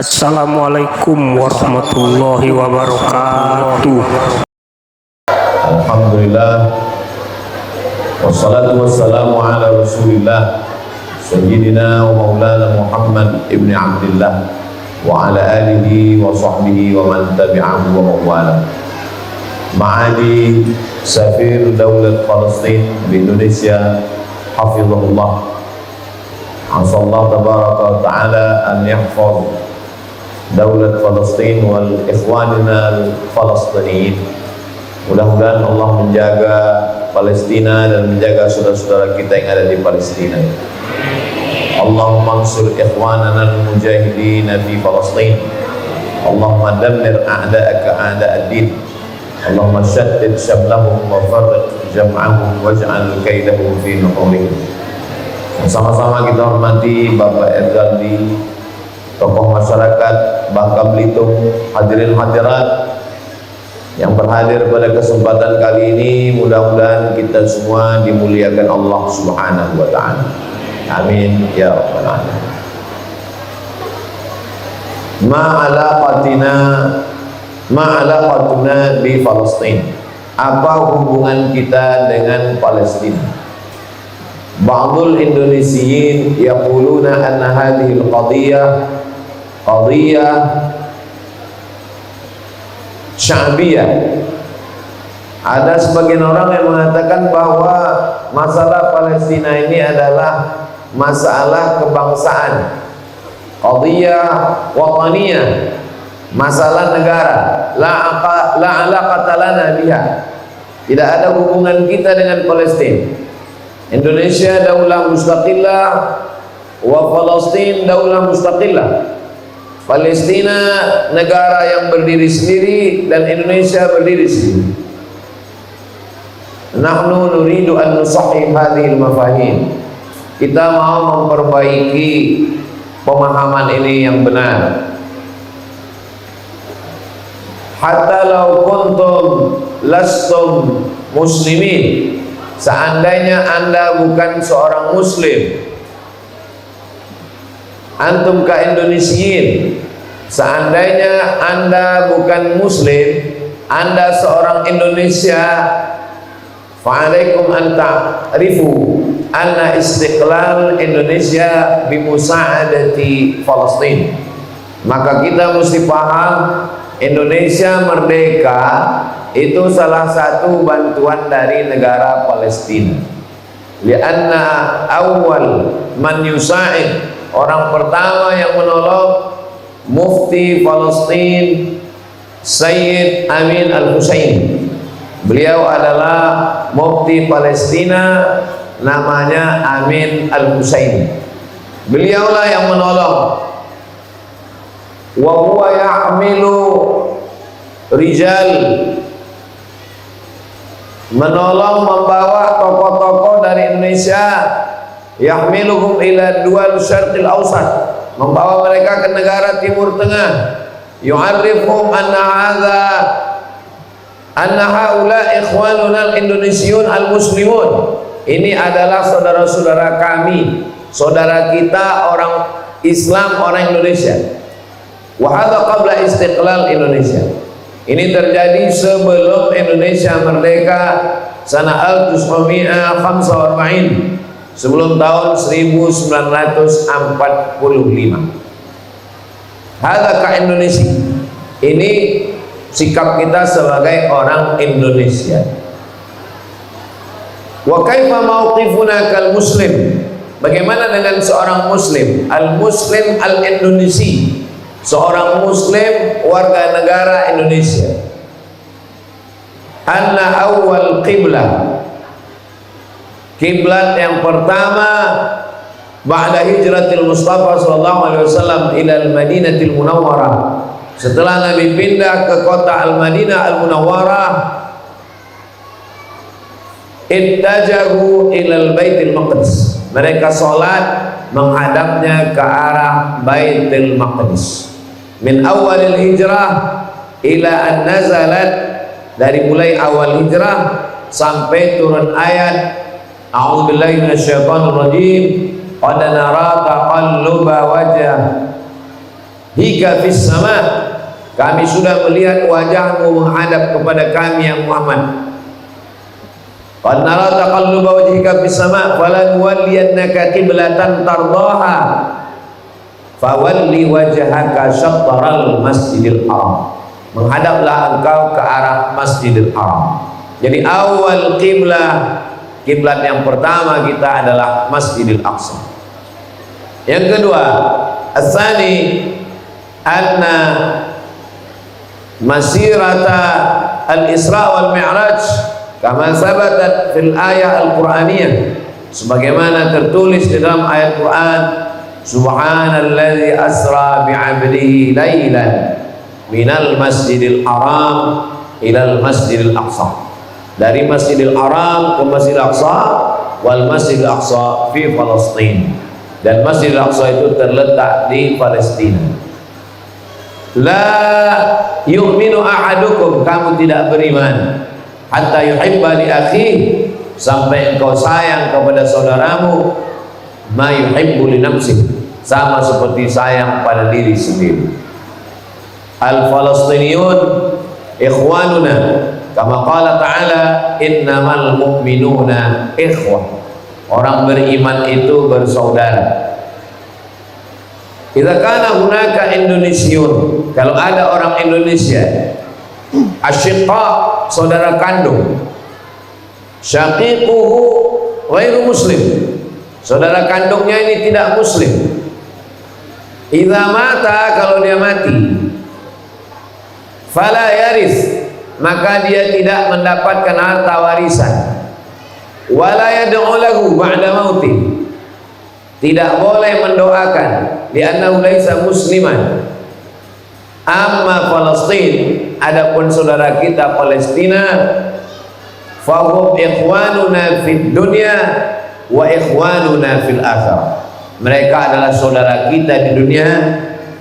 Assalamualaikum warahmatullahi wabarakatuh. Alhamdulillah, wassalatu wassalamu ala rasulillah Sayyidina wa maulana Muhammad ibn Abdillah wa ala alihi wa sahbihi wa man tabi'ahu wa mawala. Ma'ali Safir Daulat Palestin di Indonesia, hafizahullah, asallahu tabaraka wa ta'ala an yahfaz Daulat Palestin wal ikhwanina al-Falastiniyin. Mudah-mudahan Allah menjaga Palestina dan menjaga saudara-saudara kita yang ada di Palestina. Allahumma ansur ikhwanana al-mujahidin fi Palestin. Allahumma dammir a'da'aka a'da'ad-din. Allahumma shaddid shamlahum wa farriq jam'ahum waj'al kaidahum fi nuhurihim. Sama-sama kita hormati Bapak Erdaldi, tokoh masyarakat Bangka Belitung, hadirin hadirat yang berhadir pada kesempatan kali ini. Mudah-mudahan kita semua dimuliakan Allah Subhanahu wa ta'ala. Amin ya rabbal alamin. Ma'alaqatuna bi Palestin. Apa hubungan kita dengan Palestina? Ba'dul Indonesiyin yaquluna anna hadhihi al-qadiyah sya'biyah. Ada sebagian orang yang mengatakan bahwa masalah Palestina ini adalah masalah kebangsaan, qadiyah wataniyah, masalah negara, la alaqata lana biha. Tidak ada hubungan kita dengan Palestina. Indonesia daulah mustaqillah wa Palestin daulah mustaqillah. Palestina negara yang berdiri sendiri dan Indonesia berdiri sendiri. Nahnu nuridu an nusahhih hadhil mafahim. Kita mau memperbaiki pemahaman ini yang benar. Hatta law kuntum lastum muslimin. Seandainya Anda bukan seorang muslim, antum ka Indonesiyin, seandainya Anda bukan muslim, Anda seorang Indonesia, fa'alaikum an ta'rifu anna istiqlal Indonesia bimusa'adati Palestin. Maka kita mesti paham Indonesia merdeka itu salah satu bantuan dari negara Palestina. Lianna awal man yusa'id, orang pertama yang menolong Mufti Palestin Sayyid Amin Al-Husain. Beliau adalah Mufti Palestina, namanya Amin Al-Husain. Beliaulah yang menolong. Wa huwa ya'milu rijal, menolong membawa tokoh-tokoh dari Indonesia, yahmiluhum ila dual syarqil awsat, membawa mereka ke negara timur tengah, yu'arrifuhum anna haula ikhwanuna al-indonesiun al-muslimun. Ini adalah saudara-saudara kami, saudara kita orang Islam, orang Indonesia. Wa hadza qabla istiqlal Indonesia. Ini terjadi sebelum Indonesia merdeka sana 1945, sebelum tahun 1945. Hadza ka Indonesia. Ini sikap kita sebagai orang Indonesia. Wa kaifa mauqifuna kal muslim? Bagaimana dengan seorang muslim? Al-muslim al-Indonesi, seorang muslim warga negara Indonesia. Anna awal qiblah, kiblat yang pertama ba'da hijratil Mustafa sallallahu alaihi wasallam ila al-Madinatil Munawwarah, setelah Nabi pindah ke kota Al-Madinah Al-Munawwarah, ittajahu ilal Baitul Maqdis, mereka sholat menghadapnya ke arah Baitul Maqdis. Min awalil hijrah ila an nazalat, dari mulai awal hijrah sampai turun ayat a'udzubillahi minasyaitonir rajim qad nara taqalluba wajh hika fis sama, kami sudah melihat wajahmu menghadap kepada kami yang Muhammad. Qad nara taqalluba wajhika fis sama falanuwalliyannaka qiblatan tardaha fawalli wajhaka syatral masjidil haram, menghadaplah engkau ke arah Masjidil Haram. Jadi awal kiblat yang pertama kita adalah Masjidil Aqsa. Yang kedua, as-tsani anna masirata al-Isra wal Mi'raj kama sabatat fil ayat al-Qur'aniyah, sebagaimana tertulis di dalam ayat Quran, subhanalladzi asra bi'abdihi lailan minal masjidil haram ilal masjidil aqsa, dari Masjidil Haram ke Masjidil Aqsa, wal Masjidil Aqsa fi Palestin, dan Masjidil Aqsa itu terletak di Palestina. La yu'minu ahadukum, kamu tidak beriman, hatta yuhibba li akhihi, sampai engkau sayang kepada saudaramu, ma yuhibbu li nafsihi, sama seperti sayang pada diri sendiri. Al-Falastiniyun ikhwanuna, kama qala ta'ala innamal mu'minuna ikhwah, orang beriman itu bersaudara. Idza kana hunaka Indonesiun, kalau ada orang Indonesia, asyiqa, saudara kandung, syaqiquhu ghairu muslim, saudara kandungnya ini tidak muslim. Idza mata, kalau dia mati, fala yaris, maka dia tidak mendapatkan harta warisan. Wala yad'u lahu ba'da mauti, tidak boleh mendoakan, li'annahu laisa musliman. Amma Palestin, adapun saudara kita Palestina, fahum ikhwanuna fid dunya wa ikhwanuna fil akhirah, mereka adalah saudara kita di dunia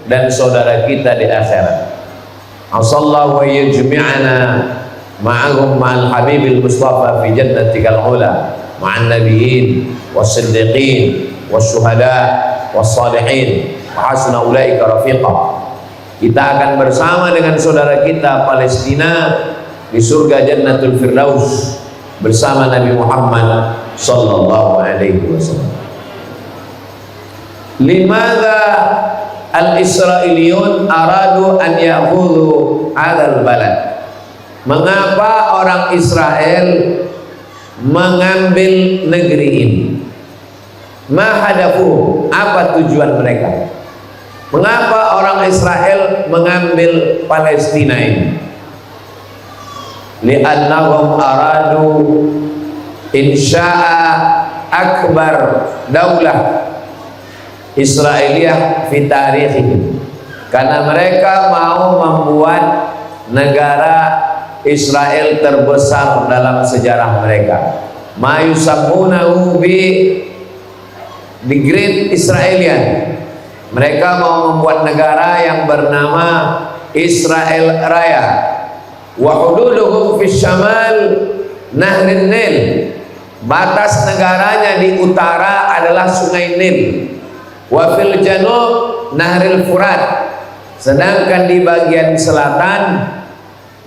dan saudara kita di akhirat. Asallahu wa yajmi'ana ma'ahum ma'al habibil mustafa fi jannatikal ula ma'an nabiyyin was-siddiqin was-syuhada was-salihin wa hasuna ulaika rafiqa. Kita akan bersama dengan saudara kita Palestina di surga Jannatul Firdaus bersama Nabi Muhammad sallallahu alaihi wasallam. Limadha al-Israiliyun aradu an ya'khudhu hadzal balad, mengapa orang Israel mengambil negeri ini? Ma hadafu, apa tujuan mereka? Mengapa orang Israel mengambil Palestina ini? Li'annahum aradu insya'a akbar daulah Israiliyah fi tarikhihim, karena mereka mau membuat negara Israel terbesar dalam sejarah mereka. Ma yusammunahu bi the Great Israelian, mereka mau membuat negara yang bernama Israel Raya. Wa hududuhum fi syamal Nahrin Nil, batas negaranya di utara adalah Sungai Nil. Wa fil janub Nahril Furat, sedangkan di bagian selatan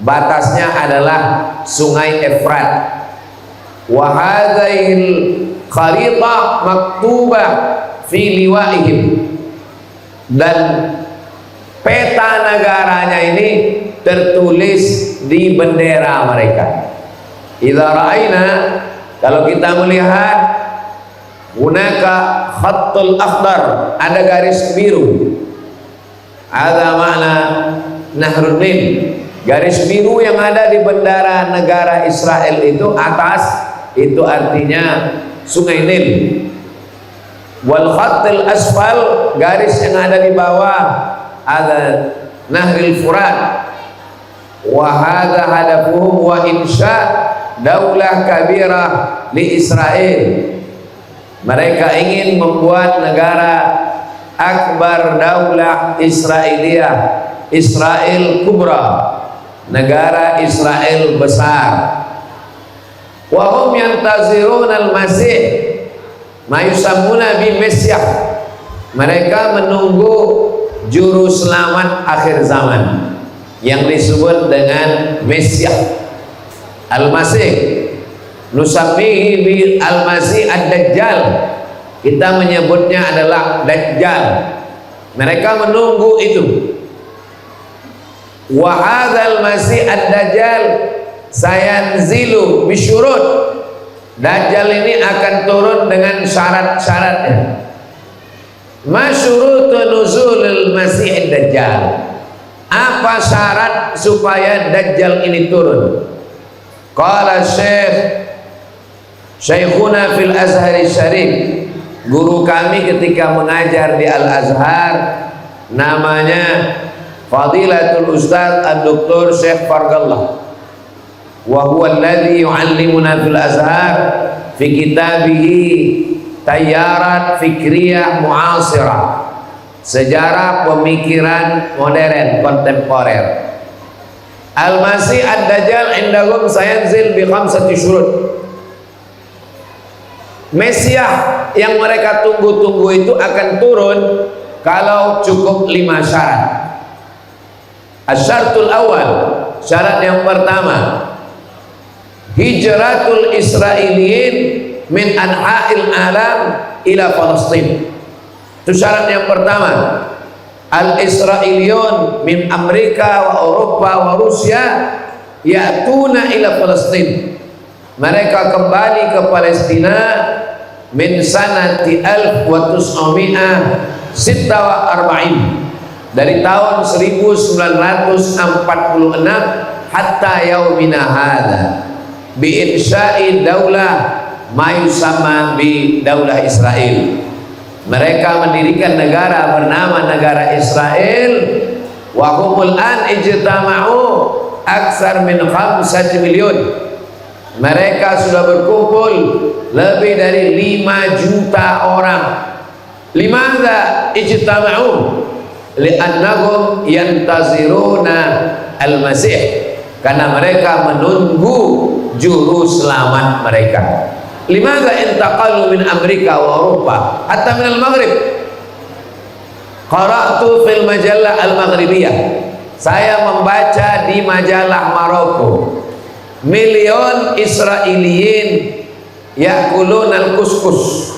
batasnya adalah Sungai Efrat. Wa hadzal kharitah maktubah fi liwaihim, dan peta negaranya ini tertulis di bendera mereka. Idza ra'aina, kalau kita melihat, hunaka khattul akhdar, ada garis biru, ada makna Nahrun Nil, garis biru yang ada di bendera negara Israel itu atas, itu artinya Sungai Nil. Wal khattil asfal, garis yang ada di bawah, ada Nahril Furat. Wa hadha hadafuhum wa insya daulah kabirah li Israel, mereka ingin membuat negara akbar daulah Israiliyah, Israel kubra, negara Israel besar. Wa hum yantazirun al-masih ma yusammuna bi Mesyah, mereka menunggu juru selamat akhir zaman yang disebut dengan Mesias Al-Masih. Nusammihi bil Al-Masih Ad-Dajjal, kita menyebutnya adalah Dajjal. Mereka menunggu itu. Wa hadzal Masih Ad-Dajjal sayanzilu bisyurut. Dajjal ini akan turun dengan syarat-syaratnya. Masyurutun nuzulul Masih Ad-Dajjal. Apa syarat supaya Dajjal ini turun? Qala Syekhuna fil Azhari Syarif, guru kami ketika mengajar di Al-Azhar, namanya Fadilatul Ustaz Ad-Doktor Syekh Fargallah, wa huwa alladhi yu'allimuna fil Azhar fi kitabihi Tayyarat Fikriyah Mu'asirah, sejarah pemikiran modern kontemporer. Al-Masih Ad-Dajjal indahum sayanzil bi khamsati syurut. Mesias yang mereka tunggu-tunggu itu akan turun kalau cukup 5 syarat. Asyaratul awal, syarat yang pertama, hijratul Israeliyin min anha'il alam ila Palestin. Itu syarat yang pertama. Al-Israiliyun min Amerika wa Eropa wa Rusia ya'tuna ila Palestin. Mereka kembali ke Palestina min sanati 1946, dari tahun 1946 hatta yaumina hadza bi insya'i daulah ma yusamma bi daulah Israel. Mereka mendirikan negara bernama negara Israel. Wa humul an ijtama'u aksar min 5 miliun. Mereka sudah berkumpul lebih dari 5 juta orang. Limadza ijtama'u? Li'annahum yantaziruna al-Masih, karena mereka menunggu juru selamat mereka. Limadza intaqalu min Amerika wa Eropa hatta min al-Maghrib? Qara'tu fil majallah al-Maghribiyah, saya membaca di majalah Maroko, milion Israeliyin yakulun al-kuskus,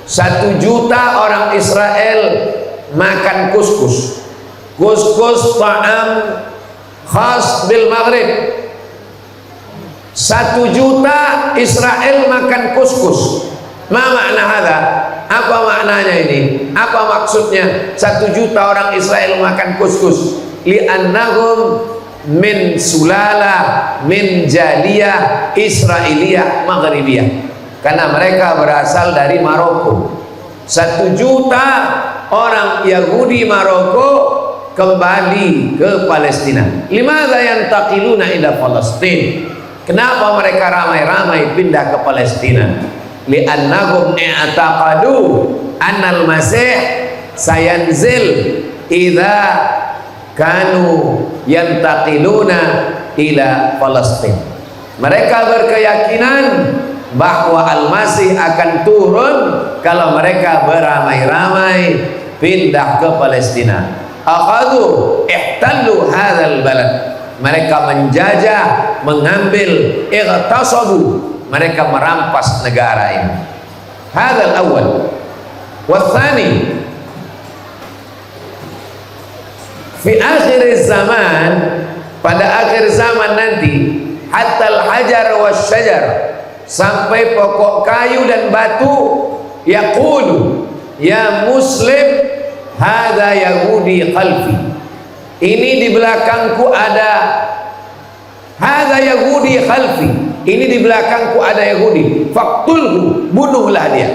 1 juta orang Israel makan kuskus. Kuskus ta'am khas bil Maghrib. 1 juta Israel makan kuskus. Ma makna hadha? Apa maknanya ini? Apa maksudnya 1 juta orang Israel makan kuskus? Li'annahum min sulala min jaliyah Israiliyah Maghribiyah, karena mereka berasal dari Maroko. 1 juta orang Yahudi Maroko kembali ke Palestina. Limadza yantaqiluna ila Palestin? Kenapa mereka ramai-ramai pindah ke Palestina? Li'annahum i'taqadu annal Masih sayanzil idza kanu yantaqiluna ila Palestin. Mereka berkeyakinan bahwa Al-Masih akan turun kalau mereka beramai-ramai pindah ke Palestina. Akhadu ihtallu hadzal balad, mereka menjajah, mengambil, ightasabu, mereka merampas negara ini. Hadzal awal. Watsani, fi akhir zaman, pada akhir zaman nanti, hatta al-hajar wasyajar, sampai pokok kayu dan batu, yaqulu ya muslim hadza yahudi khalfi, ini di belakangku ada, hadza yahudi khalfi, ini di belakangku ada Yahudi, faqtulhu, bunuhlah dia.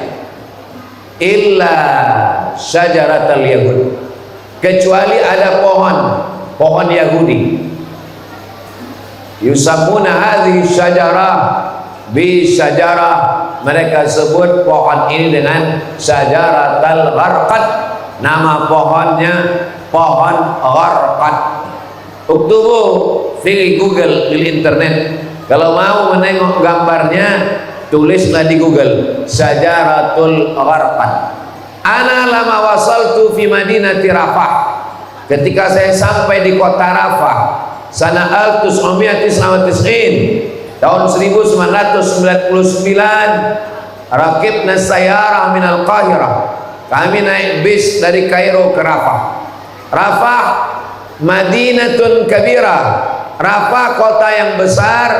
Illa syajaratal yahud, kecuali ada pohon Yahudi, yusammuna hadhihi syajarah bi syajarah, mereka sebut pohon ini dengan syajaratal gharqad, nama pohonnya pohon gharqad. Uktubu di Google, di internet, kalau mau menengok gambarnya tulislah di Google syajaratul gharqad. Ana lama wasaltu fi madinati Rafah, ketika saya sampai di kota Rafah sana tahun 1999, rakibna sayarah minal Qahirah, kami naik bis dari Kairo ke Rafah. Rafah Madinatun kabira, Rafah kota yang besar,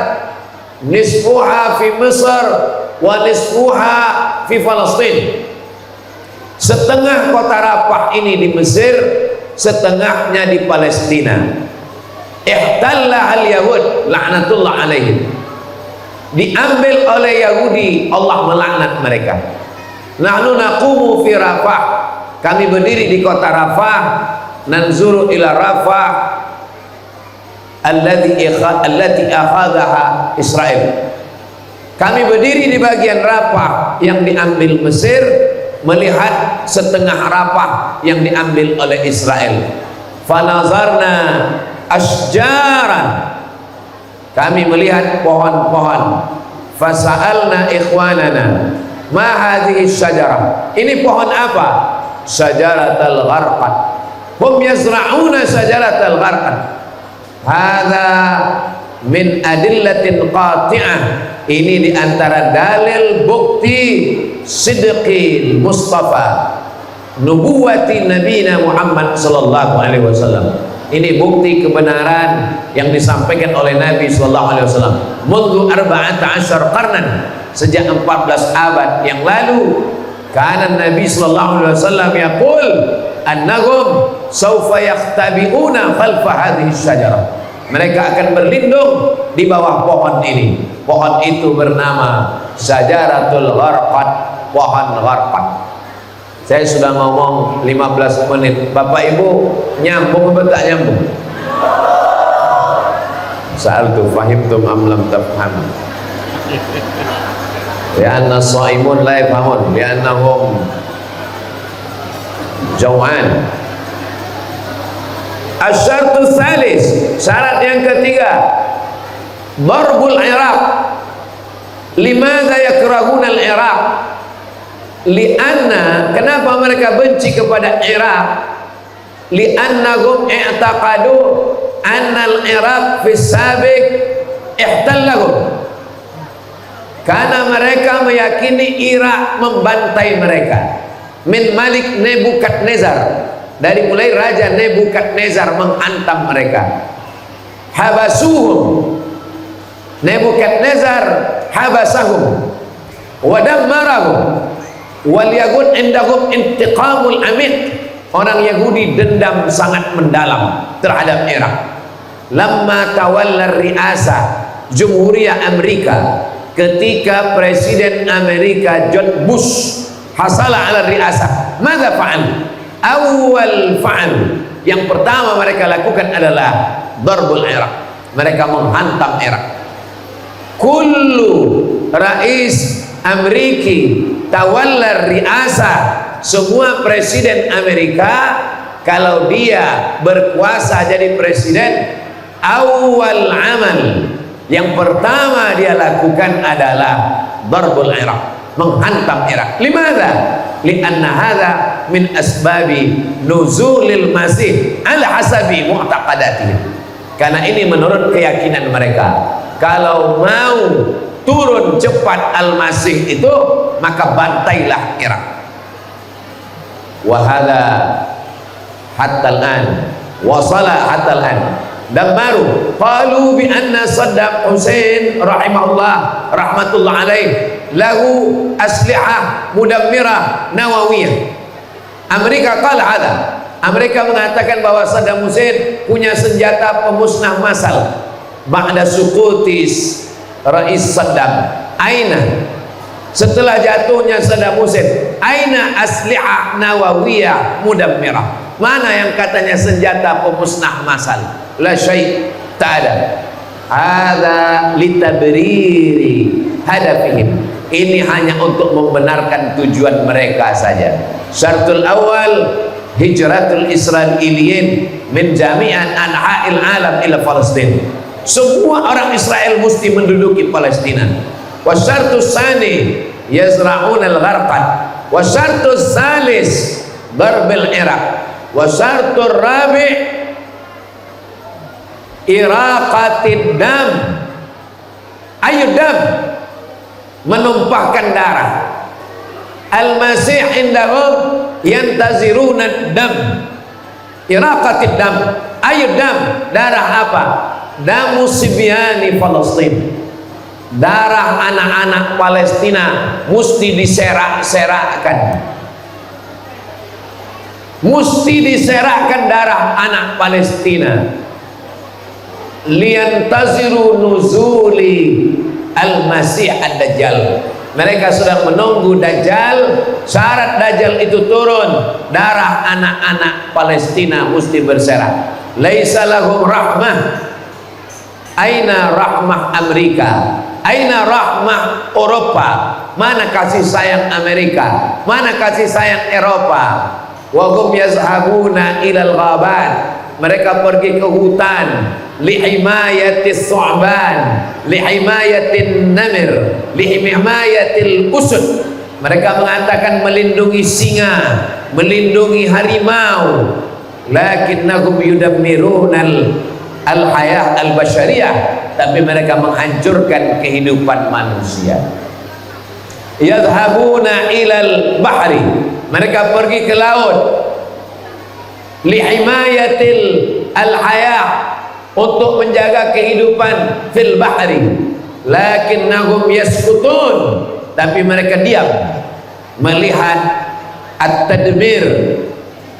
nisfuha fi Mesir wa nisfuha fi Palestin. Setengah kota Rafah ini di Mesir, setengahnya di Palestina. Ihtalla al-Yahud laknatullah alaihim, diambil oleh Yahudi, Allah melaknat mereka. Nahnu naqumu fi Rafah, kami berdiri di kota Rafah, nanzuru ila Rafah allati akhadhaha Israel. Kami berdiri di bagian Rafah yang diambil Mesir, melihat setengah Rafah yang diambil oleh Israel. Fanazarna asjaran, kami melihat pohon-pohon. Fasa'alna ikhwanana ma hadhihi syajarah, ini pohon apa? Syajaratul gharqad. Hum yazra'una syajaratul gharqad. Hadza min adillatin qati'ah, ini diantara dalil bukti sidqil Mustafa, nubuwati Nabina Muhammad sallallahu alaihi wasallam. Ini bukti kebenaran yang disampaikan oleh Nabi sallallahu alaihi wasallam. Mundu 14 qarnan, sejak 14 abad yang lalu. Karena Nabi sallallahu alaihi wasallam yaqul annahum sawfa yakhtabi'una khalfa hadhihi syajarah. Mereka akan berlindung di bawah pohon ini. Pohon itu bernama Syajaratul Gharqad, pohon Gharqad. Saya sudah ngomong 15 menit. Bapak Ibu nyambung atau tak nyambung? Sa'altu fahimtum am lam tafham. Lianna shaimun la yafhamun liannahum jau'an. Asyartu tsalis, syarat yang ketiga, darbul Iraq. Limadza yakrahuna al-Iraq? Lianna, kenapa mereka benci kepada Irak? Liannahum i'taqadu anna al-Iraq fi sabiq ihtallahum, karena mereka meyakini Irak membantai mereka. Min Malik Nebukadnezar, dari mulai Raja Nebukadnezar menghantam mereka. Habasuhum, Nebukadnezar habasahum wa dammarahum. Wal yahud indahum intiqamul amiq, orang Yahudi dendam sangat mendalam terhadap Irak. Lamma tawalla riasa Jumhuriyah Amerika, ketika Presiden Amerika George Bush hasala ala riasa, maka fa'al awal fa'al, yang pertama mereka lakukan adalah darbul Irak, mereka menghantam Irak. Kullu rais Ameriki tawallar riasa, semua presiden Amerika kalau dia berkuasa jadi presiden, awal amal yang pertama dia lakukan adalah darbul Irak, menghantam Irak. Limadha? Lianna hadha min asbabi nuzulil masih ala hasabi mu'taqadatihim, karena ini menurut keyakinan mereka, kalau mau turun cepat Al-Masih itu, maka bantailah Irak. Wahada hatta al-an, wasala hatta al-an. Dan baru qalu bi anna Saddam Hussein rahimahullah rahmatullah alaih lahu aslihah mudammirah nawawiyah. Amerika qala hada, Amerika mengatakan bahwa Saddam Hussein punya senjata pemusnah massal ba'da suqutis Rais Saddam. Aina, setelah jatuhnya Saddam Hussein, aina aslihah nawawiyah mudammirah, mana yang katanya senjata pemusnah massal? La syai', tak ada. Hadza litabriri hadafihim, ini hanya untuk membenarkan tujuan mereka saja. Syartul awal hijratul Israiliyin min jami'an anha'il alam ila Palestin, semua orang Israel mesti menduduki Palestina. Wasyartus tsani yazra'un al-gharqad, wasyartus tsalis darbil Irak, Wa syartur rabi' iraqatid dam, ayu dam, menumpahkan darah. Al-masih indahum yantaziruna dam, iraqatid dam, ayu dam, darah apa? Damu sibyani Palestin, darah anak-anak Palestina mesti diserak-serakkan, mesti diserakkan darah anak Palestina. Liyantaziru nuzuli al-masih ad-dajjal, mereka sedang menunggu Dajjal. Syarat Dajjal itu turun, darah anak-anak Palestina mesti berserak. Laisa lahum rahmah, aina rahmah Amerika, aina rahmah Eropa, mana kasih sayang Amerika, mana kasih sayang Eropa. Wa hum yazhabuna ilal ghabat, mereka pergi ke hutan, lihimayatis su'ban, lihimayatin namir, lihimayatil usud. Mereka mengatakan melindungi singa, melindungi harimau. Lakinnahum yudammirunal al-hayah al-basyariyah, tapi mereka menghancurkan kehidupan manusia. Yadhabuna ilal bahri, mereka pergi ke laut, lihimayatil al-hayah, untuk menjaga kehidupan fil bahri. Lakinnahum yaskutun, tapi mereka diam melihat at-tadmir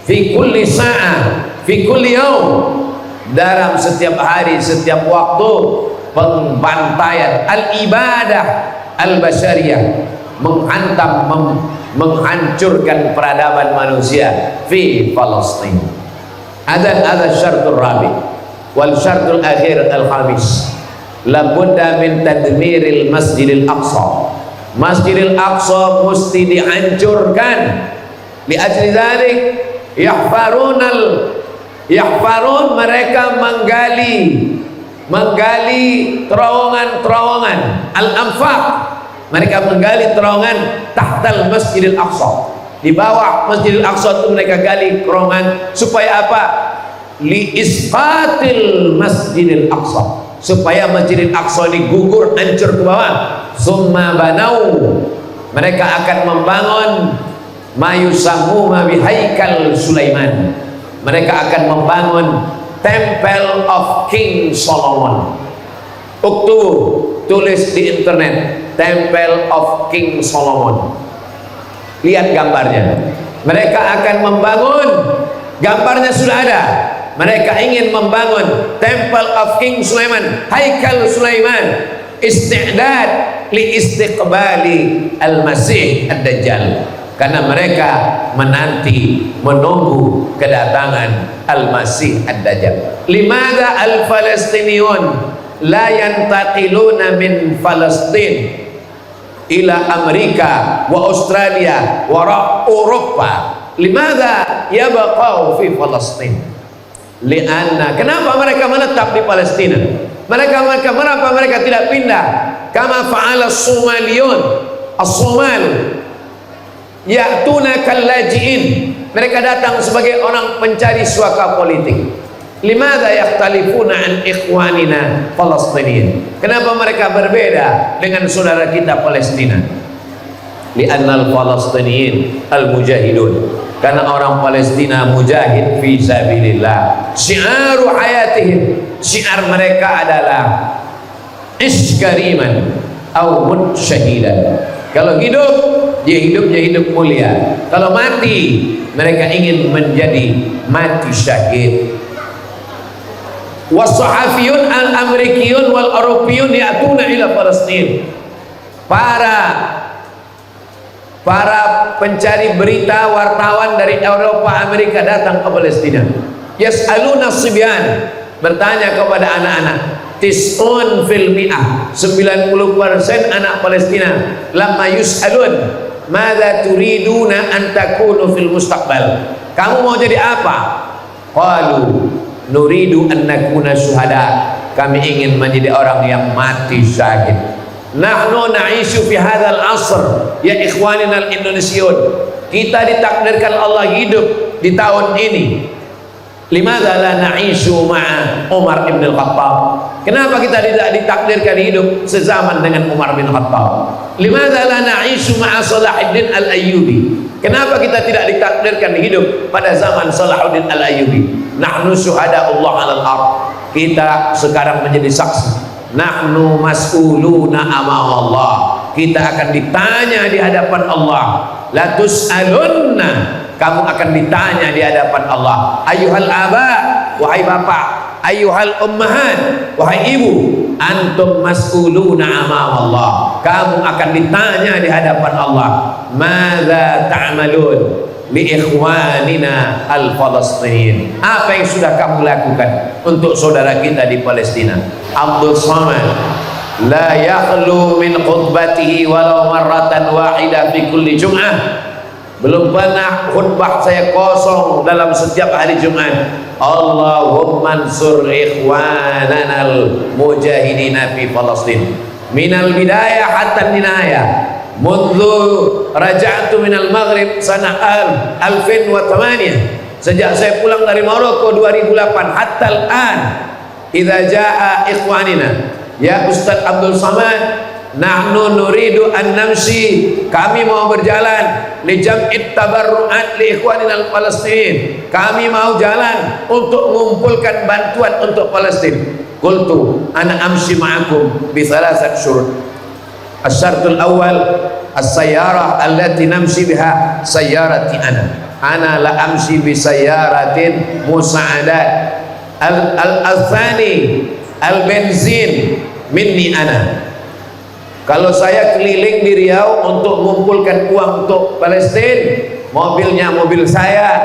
fi kulli sa'ah, fi kulli yaum, dalam setiap hari, setiap waktu, pembantaian al-ibadah al-basyariyah, menghantam, menghancurkan peradaban manusia fi Palestin. Ada syartul rabi wal syartul akhir al-khamis, labudda min tadmiril masjidil aqsa. Masjidil aqsa mesti dihancurkan. Li ajli dzalik yahfarun, mereka menggali terowongan-terowongan al-anfaq, mereka menggali terowongan tahtal Masjidil Aqsa, di bawah Masjidil Aqsa itu mereka gali terowongan supaya apa? Li isqatil Masjidil Aqsa, supaya Masjidil Aqsa digugur, hancur ke bawah. Summa banau, mereka akan membangun mayusamu bihaikal Sulaiman, mereka akan membangun Temple of King Solomon. Tulis di internet Temple of King Solomon, lihat gambarnya. Mereka akan membangun, gambarnya sudah ada. Mereka ingin membangun Temple of King Sulaiman, Haikal Sulaiman, isti'dad li istiqbali al-masih ad-dajjal, karena mereka menanti, menunggu kedatangan al-masih ad-dajjal. Limada al-Falestiniyun la yantaqiluna min Palestin ila Amerika wa Australia wa Eropa? Limada yabaqau fi Palestin? Lianna, kenapa mereka menetap di Palestina? Kenapa mereka tidak pindah? Kama fa'ala Somaliyun, as-Somal ya'tuna kallaji'in, mereka datang sebagai orang pencari suaka politik. Limadha yakhtalifuna an ikhwanina Palestiniyin? Kenapa mereka berbeda dengan saudara kita Palestina? Li'anna al-Palestiniyin al-mujahidun, karena orang Palestina mujahid fi sabilillah. Syiaru hayatihim, syiar mereka adalah iskariman au mut syahidan. Kalau hidup, dia hidupnya hidup mulia. Kalau mati, mereka ingin menjadi mati syahid. Wasahafiyun al-Amerikiyun wal Europiyun ya'tuna ila Palestin. Para pencari berita, wartawan dari Eropa, Amerika datang ke Palestina. Yas'aluna sibyan, bertanya kepada anak-anak. Tis'un fil mi'ah, 90% anak Palestina. Lamma yus'alun madza turiduna an takunu fil mustaqbal, kamu mau jadi apa? Qalu nuridu an nakuna syuhada, kami ingin menjadi orang yang mati syahid. Nahnu na'ishu fi hadzal asr ya ikhwanina al-Indonesiun, kita ditakdirkan Allah hidup di tahun ini. Limadza la na'ishu ma'a Umar bin Al-Khattab? Kenapa kita tidak ditakdirkan hidup sezaman dengan Umar bin Khattab? Limadza la na'ishu ma'a Salahuddin Al-Ayyubi? Kenapa kita tidak ditakdirkan hidup pada zaman Salahuddin Al-Ayyubi? Nahnu syuhada'ullah 'alal ardh. Kita sekarang menjadi saksi. Nahnu mas'uluna amama Allah. Kita akan ditanya di hadapan Allah. La tus'alunna, kamu akan ditanya di hadapan Allah. Ayyuhal aba, wahai bapak. Ayyuhal ummahat, wahai ibu. Antum mas'uluna amama Allah. Kamu akan ditanya di hadapan Allah. Madza ta'malun li ikhwanina al-Falastiniyin? Apa yang sudah kamu lakukan untuk saudara kita di Palestina? Abdul Samad la yakhlu min khutbatihi walau marratan wahidah fi kulli jum'ah. Belum pernah khutbah saya kosong dalam setiap hari Jumat. Allahumma ansur ikhwanana al-mujahidina fi Palestin minal bidayah hatta ninayah. Mundu raja'tu minal maghrib sana 2008. Sejak saya pulang dari Maroko 2008 hatta al-an idza jaa ikhwanina ya Ustaz Abdul Samad, nahnu nuridu an namsi, kami mau berjalan li jam'it tabarru'at li ikhwanina al-Palestin, kami mau jalan untuk mengumpulkan bantuan untuk Palestin. Qultu ana amshi ma'akum bi thalathati syurut. Asy-syartul awwal as-sayyarah allati namshi biha sayyarati ana la amshi bi sayyaratin musa'adat. Al-thani al-benzin minni ana. Kalau saya keliling di Riau untuk mengumpulkan uang untuk Palestina, mobilnya mobil saya,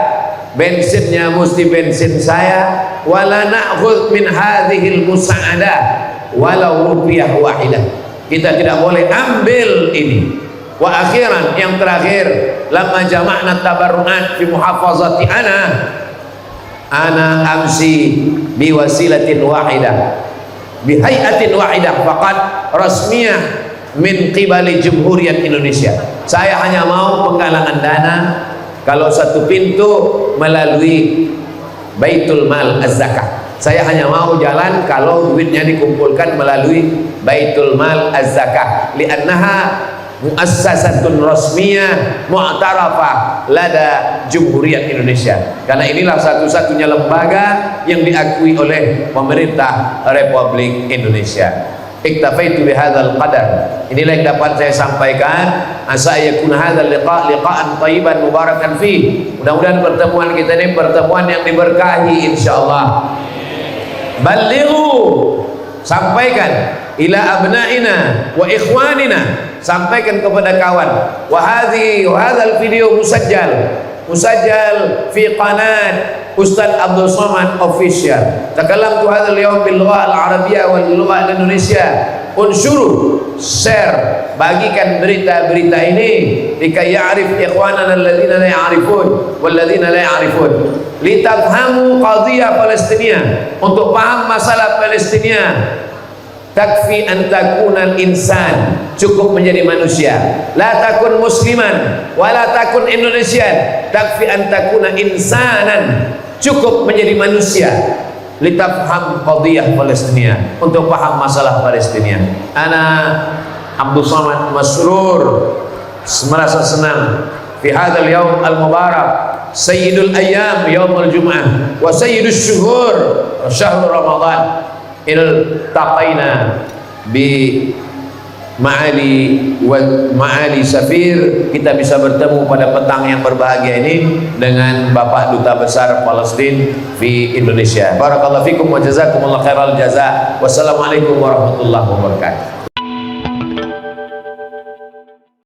bensinnya mesti bensin saya. Wala na'khudh min hadhil musa'adah walau rupiah wahidah. Kita tidak boleh ambil ini. Wa akhiran, yang terakhir, lamma jama'na tabarru'at fi muhafazati ana amsi bi wasilatin wahidah bi hayatin wahidah faqat rasmiyah min qibali Jumhuriyat Indonesia. Saya hanya mau penggalangan dana kalau satu pintu melalui Baitul Mal Az-Zakah. Saya hanya mau jalan kalau duitnya dikumpulkan melalui Baitul Mal Az-Zakah, li'annaha muassasatun rasmiyah mu'tarafah lada Jumhuriyat Indonesia. Karena inilah satu-satunya lembaga yang diakui oleh pemerintah Republik Indonesia. Iktafaitu bihadzal qadar. Inilah yang dapat saya sampaikan. Asa yakun hadzal liqa'an thayyiban mubarakan fi. Mudah-mudahan pertemuan kita ini pertemuan yang diberkahi insyaallah. Balighu, sampaikan ila abnaina wa ikhwanina, sampaikan kepada kawan. Wa hadzal video musajjal fi qanat Ustaz Abdul Samad Official. Takallamtu hadzal yawm bil lugha al-arabiyyah wal lugha al-indonesia. Unsyuru, share, bagikan berita-berita ini likai ya'rif ikhwanana alladhina la ya'rifun wal ladzina la ya'rifun. Litafhamu qadhiyah Palestina, untuk paham masalah Palestina. Takfi an takunal insan, cukup menjadi manusia. La takun musliman wala takun indonesian. Takfi an takuna insanan, cukup menjadi manusia. Litafham qadhiyah Palestina, untuk paham masalah Palestina. Ana Abdul Samad masrur, merasa senang fi hadzal yaum al-mubarak, sayyidul ayyam yaumul jum'ah wa sayyidus syuhur syahrul ramadan. Iltaqaina bi ma'ali safir, kita bisa bertemu pada petang yang berbahagia ini dengan Bapak Duta Besar Palestina di Indonesia. Barakallahu fikum wa jazakumullah khairal jazaa. Wassalamualaikum warahmatullahi wabarakatuh.